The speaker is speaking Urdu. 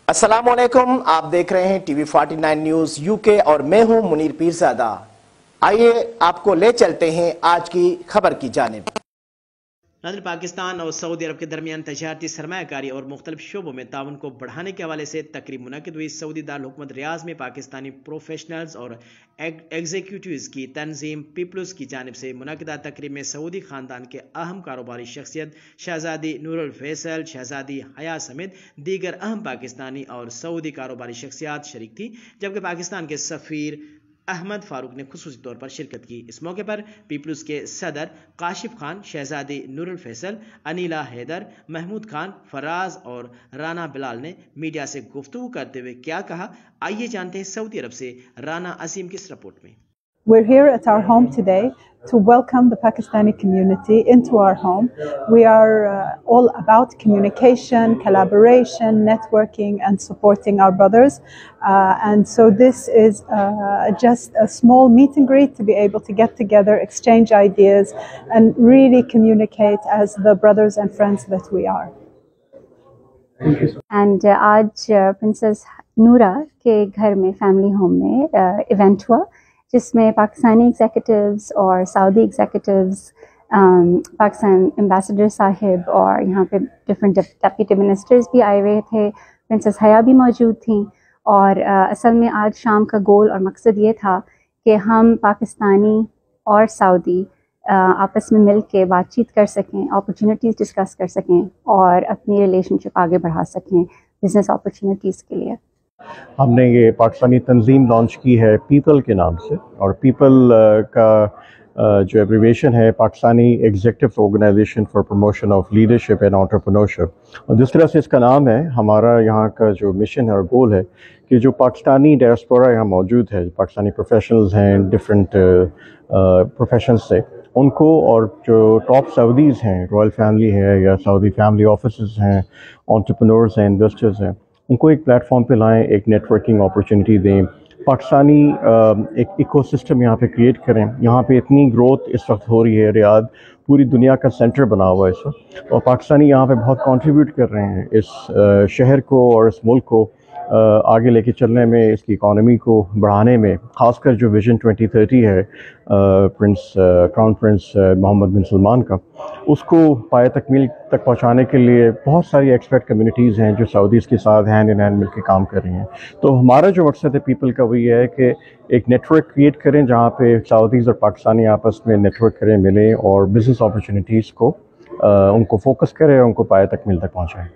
السلام علیکم، آپ دیکھ رہے ہیں ٹی وی 49 نیوز یو کے اور میں ہوں منیر پیرزادہ۔ آئیے آپ کو لے چلتے ہیں آج کی خبر کی جانب۔ ناظرین، پاکستان اور سعودی عرب کے درمیان تجارتی سرمایہ کاری اور مختلف شعبوں میں تعاون کو بڑھانے کے حوالے سے تقریب منعقد ہوئی۔ سعودی دارالحکومت ریاض میں پاکستانی پروفیشنلز اور ایگزیکٹوز کی تنظیم پیپلز کی جانب سے منعقدہ تقریب میں سعودی خاندان کے اہم کاروباری شخصیت شہزادی نور الفیصل، شہزادی حیا سمیت دیگر اہم پاکستانی اور سعودی کاروباری شخصیات شریک تھی، جبکہ پاکستان کے سفیر احمد فاروق نے خصوصی طور پر شرکت کی۔ اس موقع پر پیپلز کے صدر کاشف خان، شہزادی نور الفیصل، انیلا حیدر، محمود خان، فراز اور رانا بلال نے میڈیا سے گفتگو کرتے ہوئے کیا کہا، آئیے جانتے ہیں سعودی عرب سے رانا عظیم کی اس رپورٹ میں۔ We're here at our home today to welcome the Pakistani community into our home. We are all about communication, collaboration, networking and supporting our brothers. And so this is just a small meet and greet to be able to get together, exchange ideas and really communicate as the brothers and friends that we are. And آج پرنسس نورا کے گھر میں فیملی ہوم میں ایونٹ ہوا، جس میں پاکستانی ایگزیکٹوز اور سعودی ایگزیکٹوز، پاکستان ایمبیسڈر صاحب اور یہاں پہ ڈفرینٹ ڈپٹی منسٹرز بھی آئے ہوئے تھے، پرنسس حیا بھی موجود تھیں۔ اور اصل میں آج شام کا گول اور مقصد یہ تھا کہ ہم پاکستانی اور سعودی آپس میں مل کے بات چیت کر سکیں، اپرچونیٹیز ڈسکس کر سکیں اور اپنی ریلیشن شپ آگے بڑھا سکیں بزنس اپرچونیٹیز کے لیے۔ ہم نے یہ پاکستانی تنظیم لانچ کی ہے پیپل کے نام سے، اور پیپل کا جو ایبریویشن ہے Pakistani executive organization for promotion of leadership and entrepreneurship, اور جس طرح سے اس کا نام ہے، ہمارا یہاں کا جو مشن ہے اور گول ہے کہ جو پاکستانی ڈائسپورا یہاں موجود ہے، پاکستانی پروفیشنلز ہیں ڈفرینٹ پروفیشنز سے، ان کو، اور جو ٹاپ سعودیز ہیں، رائل فیملی ہے یا سعودی فیملی آفیسز ہیں، انٹرپرینورز ہیں، انویسٹرز ہیں، ان کو ایک پلیٹ فارم پہ لائیں، ایک نیٹ ورکنگ اپرچونیٹی دیں، پاکستانی ایک ایکو سسٹم یہاں پہ کریٹ کریں۔ یہاں پہ اتنی گروتھ اس وقت ہو رہی ہے، ریاض پوری دنیا کا سینٹر بنا ہوا ہے اس وقت، اور پاکستانی یہاں پہ بہت کنٹریبیوٹ کر رہے ہیں اس شہر کو اور اس ملک کو آگے لے کے چلنے میں، اس کی اکانومی کو بڑھانے میں، خاص کر جو ویژن 2030 ہے کراؤن پرنس محمد بن سلمان کا، اس کو پائے تکمیل تک پہنچانے کے لیے بہت ساری ایکسپرٹ کمیونٹیز ہیں جو سعودیز کے ساتھ ہینڈ ان ہینڈ مل کے کام کر رہی ہیں۔ تو ہمارا جو مقصد ہے پیپل کا وہ یہ ہے کہ ایک نیٹ ورک کریٹ کریں جہاں پہ سعودیز اور پاکستانی آپس میں نیٹ ورک کریں، ملیں، اور بزنس اپرچونیٹیز کو ان کو فوکس کریں اور ان کو پائے تکمیل تک پہنچائیں۔